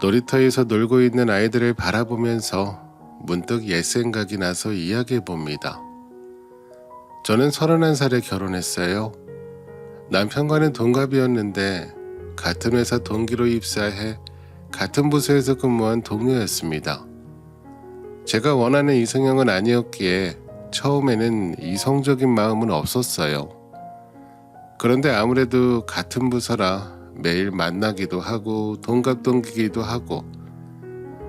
놀이터에서 놀고 있는 아이들을 바라보면서 문득 옛 생각이 나서 이야기해봅니다. 저는 31살에 결혼했어요. 남편과는 동갑이었는데 같은 회사 동기로 입사해 같은 부서에서 근무한 동료였습니다. 제가 원하는 이상형은 아니었기에 처음에는 이성적인 마음은 없었어요. 그런데 아무래도 같은 부서라 매일 만나기도 하고 동갑동기기도 하고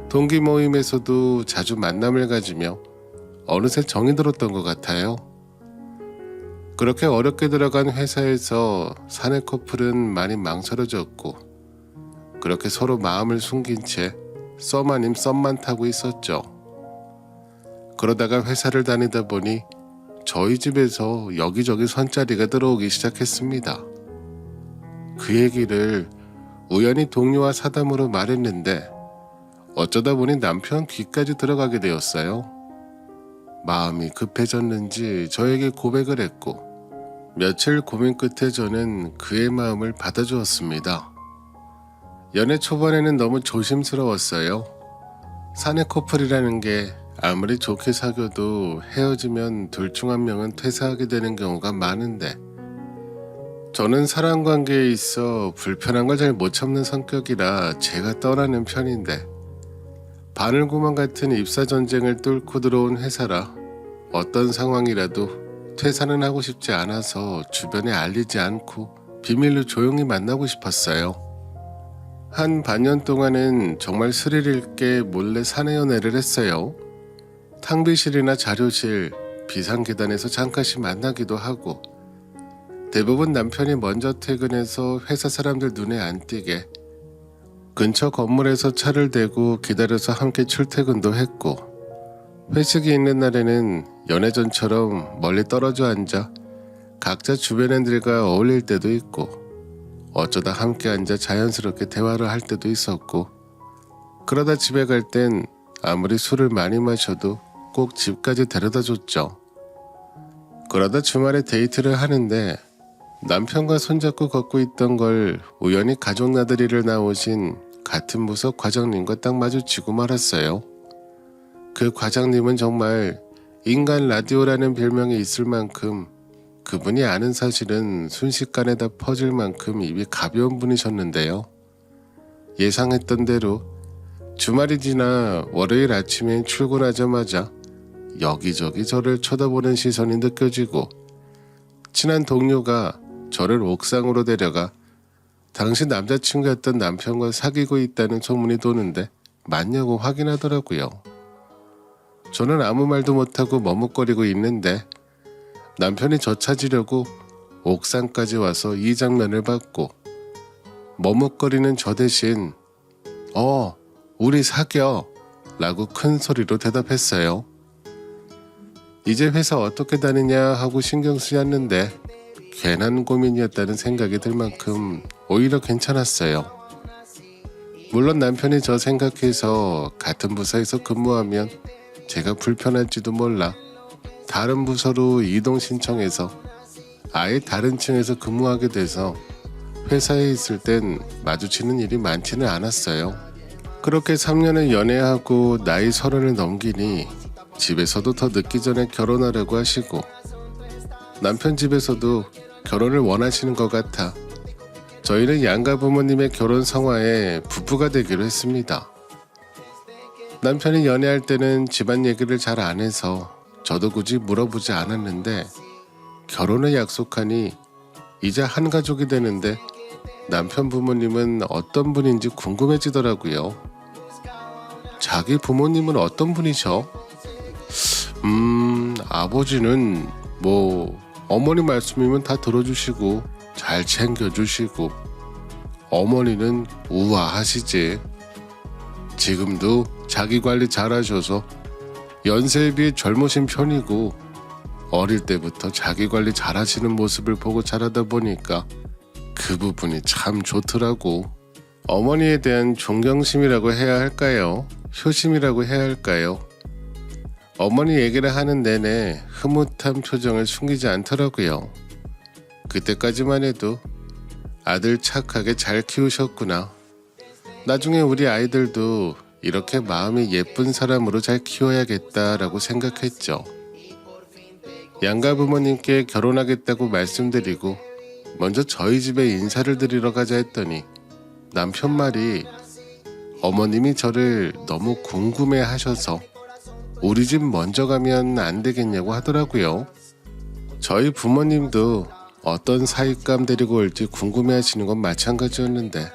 동기 모임에서도 자주 만남을 가지며 어느새 정이 들었던 것 같아요. 그렇게 어렵게 들어간 회사에서 사내 커플은 많이 망설여졌고 그렇게 서로 마음을 숨긴 채 썸 아님 썸만 타고 있었죠. 그러다가 회사를 다니다 보니 저희 집에서 여기저기 선자리가 들어오기 시작했습니다. 그 얘기를 우연히 동료와 사담으로 말했는데 어쩌다 보니 남편 귀까지 들어가게 되었어요. 마음이 급해졌는지 저에게 고백을 했고 며칠 고민 끝에 저는 그의 마음을 받아주었습니다. 연애 초반에는 너무 조심스러웠어요. 사내 커플이라는 게 아무리 좋게 사귀어도 헤어지면 둘 중 한 명은 퇴사하게 되는 경우가 많은데 저는 사람 관계에 있어 불편한 걸 잘 못 참는 성격이라 제가 떠나는 편인데 바늘구멍 같은 입사 전쟁을 뚫고 들어온 회사라 어떤 상황이라도 퇴사는 하고 싶지 않아서 주변에 알리지 않고 비밀로 조용히 만나고 싶었어요. 한 반년 동안은 정말 스릴 있게 몰래 사내 연애를 했어요. 탕비실이나 자료실, 비상계단에서 잠깐씩 만나기도 하고 대부분 남편이 먼저 퇴근해서 회사 사람들 눈에 안 띄게 근처 건물에서 차를 대고 기다려서 함께 출퇴근도 했고 회식이 있는 날에는 연애전처럼 멀리 떨어져 앉아 각자 주변 애들과 어울릴 때도 있고 어쩌다 함께 앉아 자연스럽게 대화를 할 때도 있었고 그러다 집에 갈 땐 아무리 술을 많이 마셔도 꼭 집까지 데려다 줬죠. 그러다 주말에 데이트를 하는데 남편과 손잡고 걷고 있던 걸 우연히 가족 나들이를 나오신 같은 부서 과장님과 딱 마주치고 말았어요. 그 과장님은 정말 인간 라디오라는 별명이 있을 만큼 그분이 아는 사실은 순식간에 다 퍼질 만큼 입이 가벼운 분이셨는데요. 예상했던 대로 주말이 지나 월요일 아침에 출근하자마자 여기저기 저를 쳐다보는 시선이 느껴지고 친한 동료가 저를 옥상으로 데려가 당시 남자친구였던 남편과 사귀고 있다는 소문이 도는데 맞냐고 확인하더라고요. 저는 아무 말도 못하고 머뭇거리고 있는데 남편이 저 찾으려고 옥상까지 와서 이 장면을 봤고 머뭇거리는 저 대신 우리 사겨 라고 큰 소리로 대답했어요. 이제 회사 어떻게 다니냐 하고 신경 쓰였는데 괜한 고민이었다는 생각이 들 만큼 오히려 괜찮았어요. 물론 남편이 저 생각해서 같은 부서에서 근무하면 제가 불편할지도 몰라 다른 부서로 이동 신청해서 아예 다른 층에서 근무하게 돼서 회사에 있을 땐 마주치는 일이 많지는 않았어요. 그렇게 3년을 연애하고 나이 30을 넘기니 집에서도 더 늦기 전에 결혼하려고 하시고 남편 집에서도 결혼을 원하시는 것 같아 저희는 양가 부모님의 결혼 성화에 부부가 되기로 했습니다. 남편이 연애할 때는 집안 얘기를 잘 안 해서 저도 굳이 물어보지 않았는데 결혼을 약속하니 이제 한 가족이 되는데 남편 부모님은 어떤 분인지 궁금해지더라고요. 자기 부모님은 어떤 분이셔? 아버지는 어머니 말씀이면 다 들어주시고 잘 챙겨주시고 어머니는 우아하시지. 지금도 자기 관리 잘하셔서 연세에 비해 젊으신 편이고 어릴 때부터 자기 관리 잘하시는 모습을 보고 자라다 보니까 그 부분이 참 좋더라고. 어머니에 대한 존경심이라고 해야 할까요? 효심이라고 해야 할까요? 어머니 얘기를 하는 내내 흐뭇한 표정을 숨기지 않더라고요. 그때까지만 해도 아들 착하게 잘 키우셨구나. 나중에 우리 아이들도 이렇게 마음이 예쁜 사람으로 잘 키워야겠다라고 생각했죠. 양가 부모님께 결혼하겠다고 말씀드리고 먼저 저희 집에 인사를 드리러 가자 했더니 남편 말이 어머님이 저를 너무 궁금해 하셔서 우리 집 먼저 가면 안 되겠냐고 하더라고요. 저희 부모님도 어떤 사윗감 데리고 올지 궁금해 하시는 건 마찬가지였는데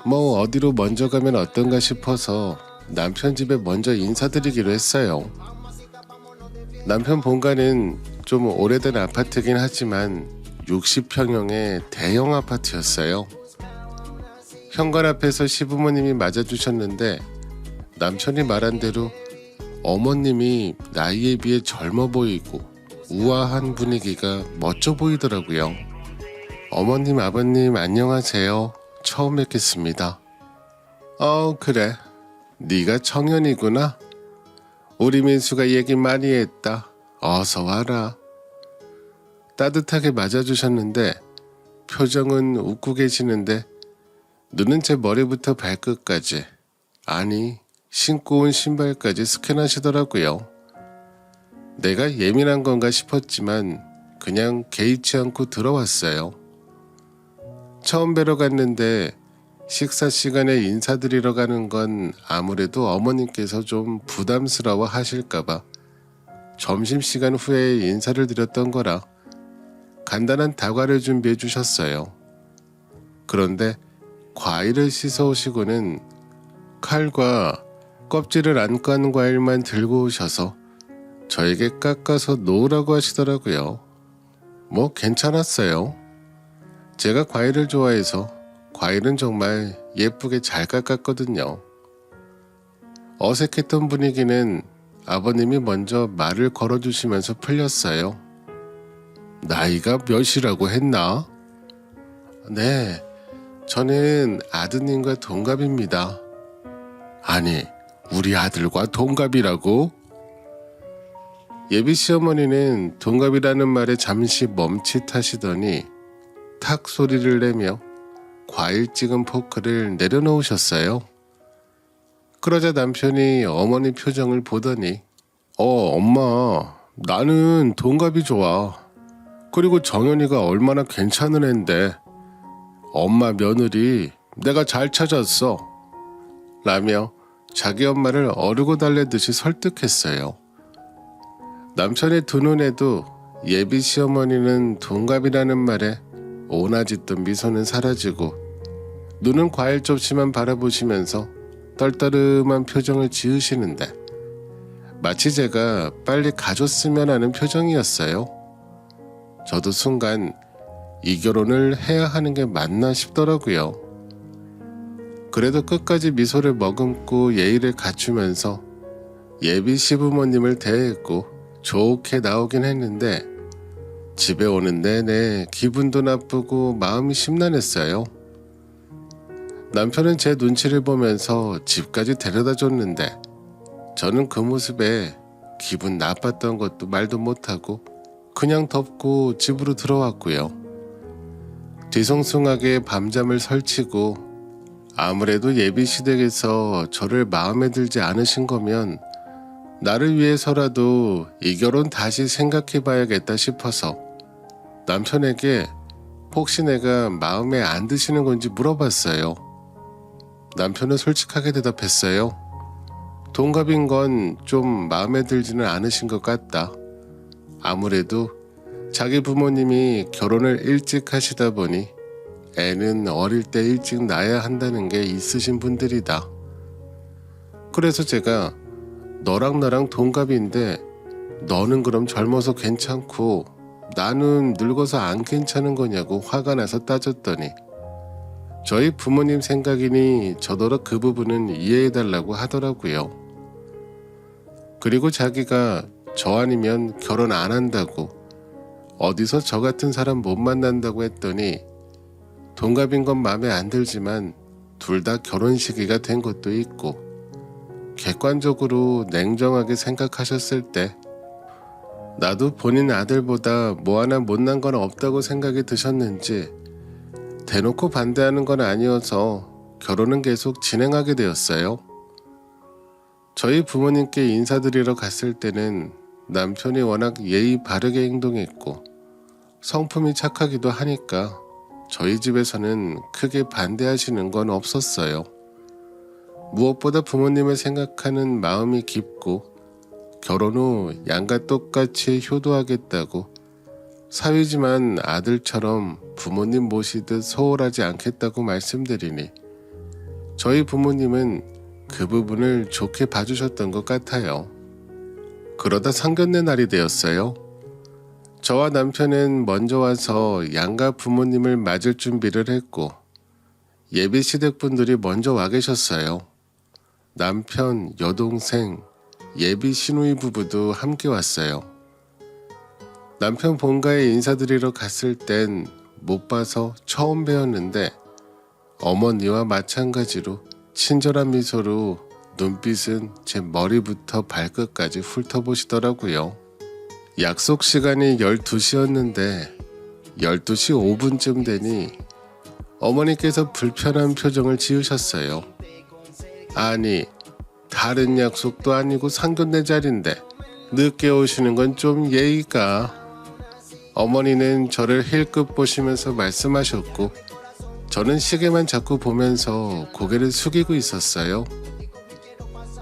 뭐 어디로 먼저 가면 어떤가 싶어서 남편 집에 먼저 인사드리기로 했어요. 남편 본가는 좀 오래된 아파트긴 하지만 60평형의 대형 아파트였어요. 현관 앞에서 시부모님이 맞아주셨는데 남편이 말한 대로 어머님이 나이에 비해 젊어 보이고 우아한 분위기가 멋져 보이더라고요. 어머님, 아버님 안녕하세요. 처음 뵙겠습니다. 그래. 네가 청년이구나. 우리 민수가 얘기 많이 했다. 어서 와라. 따뜻하게 맞아주셨는데 표정은 웃고 계시는데 눈은 제 머리부터 발끝까지, 아니 신고 온 신발까지 스캔하시더라고요. 내가 예민한 건가 싶었지만 그냥 개의치 않고 들어왔어요. 처음 뵈러 갔는데 식사 시간에 인사드리러 가는 건 아무래도 어머님께서 좀 부담스러워 하실까봐 점심시간 후에 인사를 드렸던 거라 간단한 다과를 준비해 주셨어요. 그런데 과일을 씻어 오시고는 칼과 껍질을 안 깐 과일만 들고 오셔서 저에게 깎아서 놓으라고 하시더라고요. 뭐 괜찮았어요. 제가 과일을 좋아해서 과일은 정말 예쁘게 잘 깎았거든요. 어색했던 분위기는 아버님이 먼저 말을 걸어주시면서 풀렸어요. 나이가 몇이라고 했나? 네, 저는 아드님과 동갑입니다. 아니, 우리 아들과 동갑이라고? 예비 시어머니는 동갑이라는 말에 잠시 멈칫하시더니 탁 소리를 내며 과일 찍은 포크를 내려놓으셨어요. 그러자 남편이 어머니 표정을 보더니 엄마, 나는 동갑이 좋아. 그리고 정연이가 얼마나 괜찮은 앤데 엄마 며느리 내가 잘 찾았어. 라며 자기 엄마를 어르고 달래듯이 설득했어요. 남편의 두 눈에도 예비 시어머니는 동갑이라는 말에 오나짓던 미소는 사라지고 눈은 과일 접시만 바라보시면서 떨떠름한 표정을 지으시는데 마치 제가 빨리 가줬으면 하는 표정이었어요. 저도 순간 이 결혼을 해야 하는 게 맞나 싶더라고요. 그래도 끝까지 미소를 머금고 예의를 갖추면서 예비 시부모님을 대했고 좋게 나오긴 했는데 집에 오는 내내 기분도 나쁘고 마음이 심란했어요. 남편은 제 눈치를 보면서 집까지 데려다 줬는데 저는 그 모습에 기분 나빴던 것도 말도 못하고 그냥 덮고 집으로 들어왔고요. 뒤숭숭하게 밤잠을 설치고 아무래도 예비시댁에서 저를 마음에 들지 않으신 거면 나를 위해서라도 이 결혼 다시 생각해봐야겠다 싶어서 남편에게 혹시 내가 마음에 안 드시는 건지 물어봤어요. 남편은 솔직하게 대답했어요. 동갑인 건 좀 마음에 들지는 않으신 것 같다. 아무래도 자기 부모님이 결혼을 일찍 하시다 보니 애는 어릴 때 일찍 낳아야 한다는 게 있으신 분들이다. 그래서 제가 너랑 나랑 동갑인데 너는 그럼 젊어서 괜찮고 나는 늙어서 안 괜찮은 거냐고 화가 나서 따졌더니 저희 부모님 생각이니 저더러 그 부분은 이해해달라고 하더라고요. 그리고 자기가 저 아니면 결혼 안 한다고 어디서 저 같은 사람 못 만난다고 했더니 동갑인 건 마음에 안 들지만 둘 다 결혼 시기가 된 것도 있고 객관적으로 냉정하게 생각하셨을 때 나도 본인 아들보다 뭐 하나 못난 건 없다고 생각이 드셨는지 대놓고 반대하는 건 아니어서 결혼은 계속 진행하게 되었어요. 저희 부모님께 인사드리러 갔을 때는 남편이 워낙 예의 바르게 행동했고 성품이 착하기도 하니까 저희 집에서는 크게 반대하시는 건 없었어요. 무엇보다 부모님을 생각하는 마음이 깊고 결혼 후 양가 똑같이 효도하겠다고 사위지만 아들처럼 부모님 모시듯 소홀하지 않겠다고 말씀드리니 저희 부모님은 그 부분을 좋게 봐주셨던 것 같아요. 그러다 상견례 날이 되었어요. 저와 남편은 먼저 와서 양가 부모님을 맞을 준비를 했고 예비 시댁분들이 먼저 와 계셨어요. 남편, 여동생, 예비 시누이 부부도 함께 왔어요. 남편 본가에 인사드리러 갔을 땐 못 봐서 처음 뵈었는데 어머니와 마찬가지로 친절한 미소로 눈빛은 제 머리부터 발끝까지 훑어보시더라고요. 약속 시간이 12시였는데 12시 5분쯤 되니 어머니께서 불편한 표정을 지으셨어요. 아니, 다른 약속도 아니고 상견례 자리인데 늦게 오시는 건 좀 예의가. 어머니는 저를 힐끗 보시면서 말씀하셨고 저는 시계만 자꾸 보면서 고개를 숙이고 있었어요.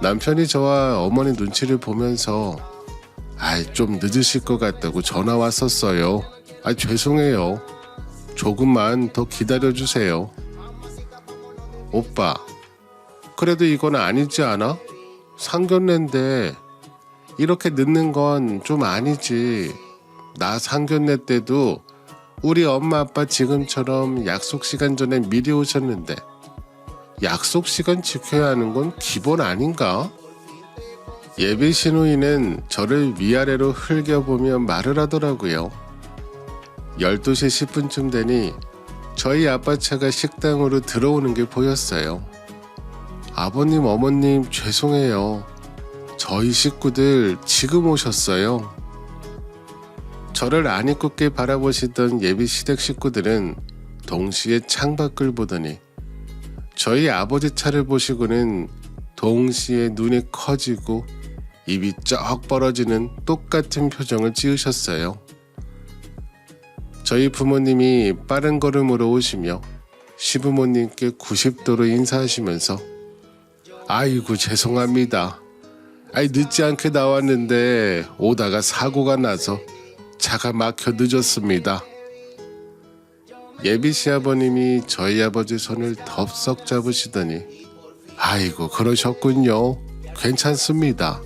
남편이 저와 어머니 눈치를 보면서 좀 늦으실 것 같다고 전화 왔었어요. 죄송해요. 조금만 더 기다려주세요. 오빠, 그래도 이건 아니지 않아? 상견례인데 이렇게 늦는 건 좀 아니지. 나 상견례 때도 우리 엄마 아빠 지금처럼 약속 시간 전에 미리 오셨는데 약속 시간 지켜야 하는 건 기본 아닌가? 예비 시누이는 저를 위아래로 흘겨보며 말을 하더라고요. 12시 10분쯤 되니 저희 아빠 차가 식당으로 들어오는 게 보였어요. 아버님, 어머님 죄송해요. 저희 식구들 지금 오셨어요. 저를 안 이쁘게 바라보시던 예비 시댁 식구들은 동시에 창밖을 보더니 저희 아버지 차를 보시고는 동시에 눈이 커지고 입이 쩍 벌어지는 똑같은 표정을 지으셨어요. 저희 부모님이 빠른 걸음으로 오시며 시부모님께 90도로 인사하시면서 아이고 죄송합니다. 늦지 않게 나왔는데 오다가 사고가 나서 차가 막혀 늦었습니다. 예비 시아버님이 저희 아버지 손을 덥석 잡으시더니 아이고 그러셨군요. 괜찮습니다.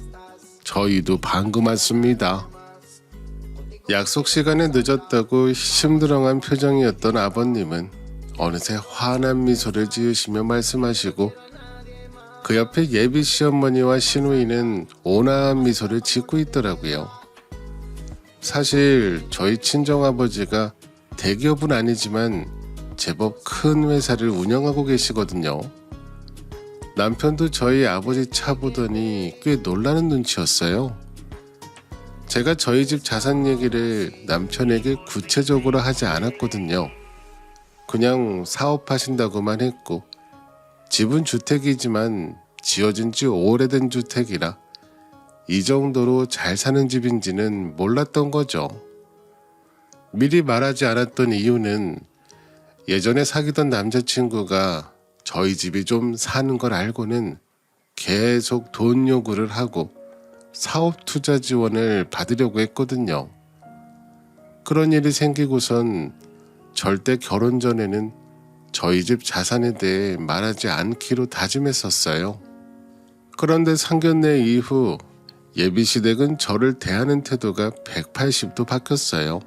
저희도 방금 왔습니다. 약속 시간에 늦었다고 심드렁한 표정이었던 아버님은 어느새 환한 미소를 지으시며 말씀하시고 그 옆에 예비 시어머니와 시누이는 온화한 미소를 짓고 있더라고요. 사실 저희 친정아버지가 대기업은 아니지만 제법 큰 회사를 운영하고 계시거든요. 남편도 저희 아버지 차 보더니 꽤 놀라는 눈치였어요. 제가 저희 집 자산 얘기를 남편에게 구체적으로 하지 않았거든요. 그냥 사업하신다고만 했고 집은 주택이지만 지어진 지 오래된 주택이라 이 정도로 잘 사는 집인지는 몰랐던 거죠. 미리 말하지 않았던 이유는 예전에 사귀던 남자친구가 저희 집이 좀 사는 걸 알고는 계속 돈 요구를 하고 사업 투자 지원을 받으려고 했거든요. 그런 일이 생기고선 절대 결혼 전에는 저희 집 자산에 대해 말하지 않기로 다짐했었어요. 그런데 상견례 이후 예비시댁은 저를 대하는 태도가 180도 바뀌었어요.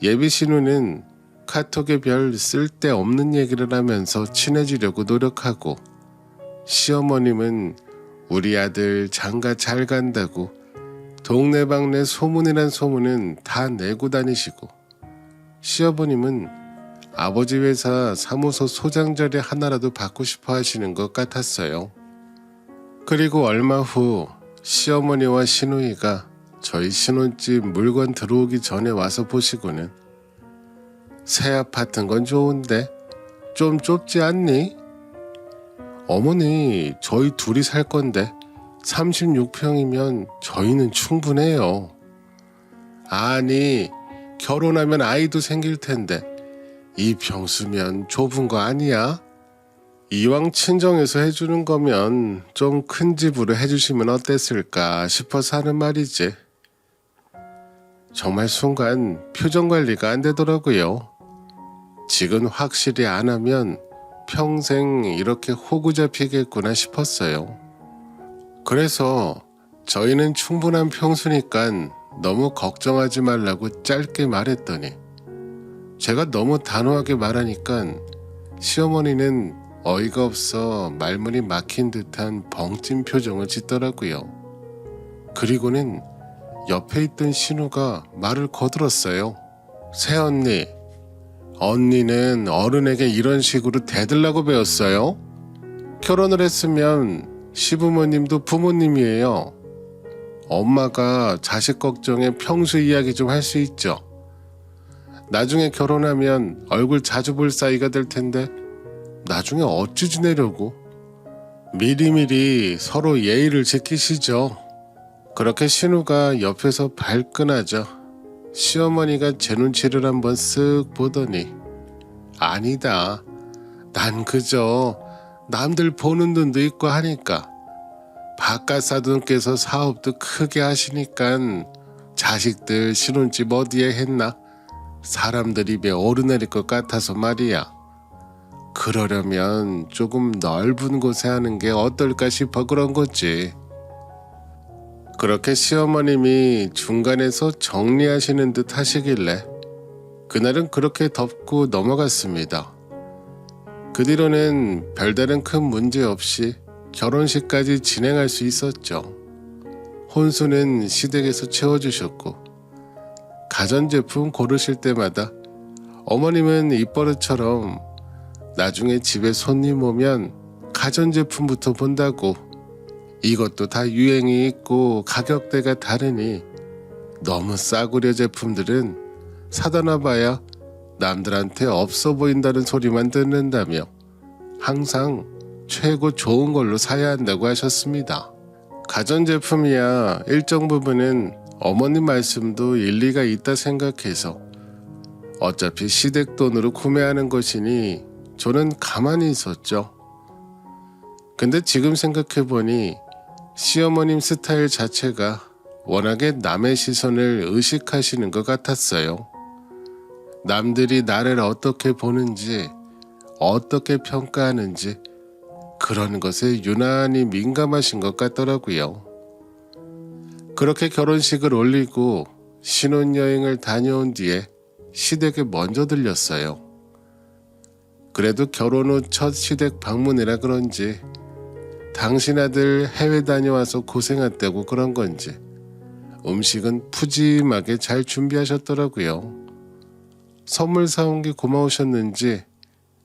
예비신우는 카톡에 별 쓸데없는 얘기를 하면서 친해지려고 노력하고 시어머님은 우리 아들 장가 잘 간다고 동네방네 소문이란 소문은 다 내고 다니시고 시어머님은 아버지 회사 사무소 소장 자리 하나라도 받고 싶어 하시는 것 같았어요. 그리고 얼마 후 시어머니와 시누이가 저희 신혼집 물건 들어오기 전에 와서 보시고는 새 아파트인 건 좋은데 좀 좁지 않니? 어머니, 저희 둘이 살 건데 36평이면 저희는 충분해요. 아니, 결혼하면 아이도 생길 텐데 이 평수면 좁은 거 아니야? 이왕 친정에서 해주는 거면 좀 큰 집으로 해주시면 어땠을까 싶어서 하는 말이지. 정말 순간 표정 관리가 안 되더라고요. 지금 확실히 안 하면 평생 이렇게 호구 잡히겠구나 싶었어요. 그래서 저희는 충분한 평수니까 너무 걱정하지 말라고 짧게 말했더니 제가 너무 단호하게 말하니까 시어머니는 어이가 없어 말문이 막힌 듯한 벙찐 표정을 짓더라고요. 그리고는 옆에 있던 신우가 말을 거들었어요. 새언니, 언니는 어른에게 이런 식으로 대들라고 배웠어요? 결혼을 했으면 시부모님도 부모님이에요. 엄마가 자식 걱정에 평소 이야기 좀 할 수 있죠. 나중에 결혼하면 얼굴 자주 볼 사이가 될 텐데 나중에 어찌 지내려고. 미리미리 서로 예의를 지키시죠. 그렇게 신우가 옆에서 발끈하죠. 시어머니가 제 눈치를 한번 쓱 보더니 아니다. 난 그저 남들 보는 눈도 있고 하니까 바깥 사돈께서 사업도 크게 하시니까 자식들 신혼집 어디에 했나 사람들 입에 오르내릴 것 같아서 말이야. 그러려면 조금 넓은 곳에 하는 게 어떨까 싶어 그런 거지. 그렇게 시어머님이 중간에서 정리하시는 듯 하시길래 그날은 그렇게 덮고 넘어갔습니다. 그 뒤로는 별다른 큰 문제 없이 결혼식까지 진행할 수 있었죠. 혼수는 시댁에서 채워주셨고 가전제품 고르실 때마다 어머님은 입버릇처럼 나중에 집에 손님 오면 가전제품부터 본다고 이것도 다 유행이 있고 가격대가 다르니 너무 싸구려 제품들은 사다 놔봐야 남들한테 없어 보인다는 소리만 듣는다며 항상 최고 좋은 걸로 사야 한다고 하셨습니다. 가전제품이야 일정 부분은 어머님 말씀도 일리가 있다 생각해서 어차피 시댁 돈으로 구매하는 것이니 저는 가만히 있었죠. 근데 지금 생각해보니 시어머님 스타일 자체가 워낙에 남의 시선을 의식하시는 것 같았어요. 남들이 나를 어떻게 보는지, 어떻게 평가하는지 그런 것에 유난히 민감하신 것 같더라고요. 그렇게 결혼식을 올리고 신혼여행을 다녀온 뒤에 시댁에 먼저 들렸어요. 그래도 결혼 후 첫 시댁 방문이라 그런지 당신 아들 해외 다녀와서 고생했다고 그런 건지 음식은 푸짐하게 잘 준비하셨더라고요. 선물 사온 게 고마우셨는지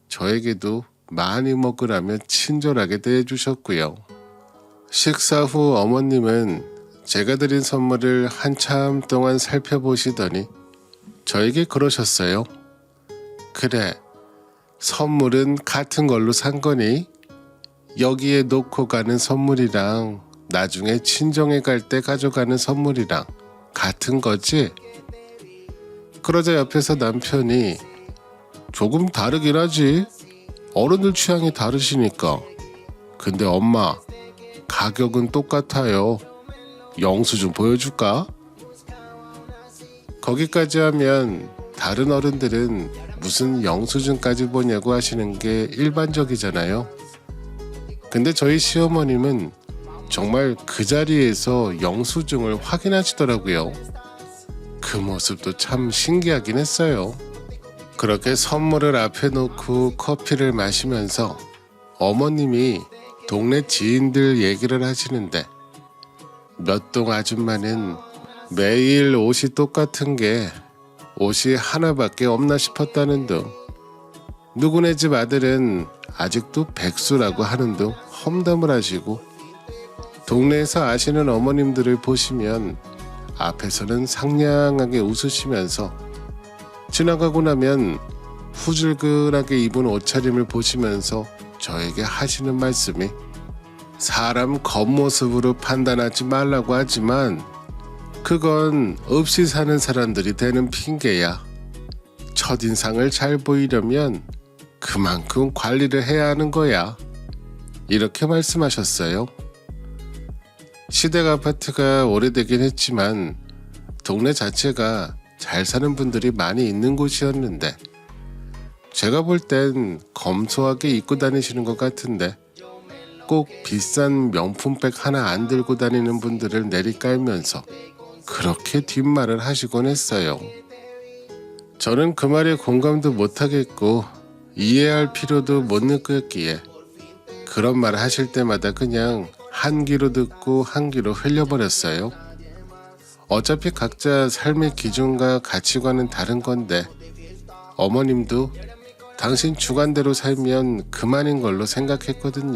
저에게도 많이 먹으라며 친절하게 대해주셨고요. 식사 후 어머님은 제가 드린 선물을 한참 동안 살펴보시더니 저에게 그러셨어요. 그래, 선물은 같은 걸로 산 거니? 여기에 놓고 가는 선물이랑 나중에 친정에 갈 때 가져가는 선물이랑 같은 거지? 그러자 옆에서 남편이 조금 다르긴 하지. 어른들 취향이 다르시니까. 근데 엄마, 가격은 똑같아요. 영수증 보여줄까? 거기까지 하면 다른 어른들은 무슨 영수증까지 보냐고 하시는 게 일반적이잖아요. 근데 저희 시어머님은 정말 그 자리에서 영수증을 확인하시더라고요. 그 모습도 참 신기하긴 했어요. 그렇게 선물을 앞에 놓고 커피를 마시면서 어머님이 동네 지인들 얘기를 하시는데 몇 동 아줌마는 매일 옷이 똑같은 게 옷이 하나밖에 없나 싶었다는 둥, 누구네 집 아들은 아직도 백수라고 하는 둥 험담을 하시고 동네에서 아시는 어머님들을 보시면 앞에서는 상냥하게 웃으시면서 지나가고 나면 후줄근하게 입은 옷차림을 보시면서 저에게 하시는 말씀이 사람 겉모습으로 판단하지 말라고 하지만 그건 없이 사는 사람들이 되는 핑계야. 첫인상을 잘 보이려면 그만큼 관리를 해야 하는 거야. 이렇게 말씀하셨어요. 시댁 아파트가 오래되긴 했지만 동네 자체가 잘 사는 분들이 많이 있는 곳이었는데 제가 볼 땐 검소하게 입고 다니시는 것 같은데 꼭 비싼 명품백 하나 안 들고 다니는 분들을 내리깔면서 그렇게 뒷말을 하시곤 했어요. 저는 그 말에 공감도 못하겠고 이해할 필요도 못 느꼈기에 그런 말 하실 때마다 그냥 한 귀로 듣고 한 귀로 흘려버렸어요. 어차피 각자 삶의 기준과 가치관은 다른 건데 어머님도 당신 주관대로 살면 그만인 걸로 생각했거든요.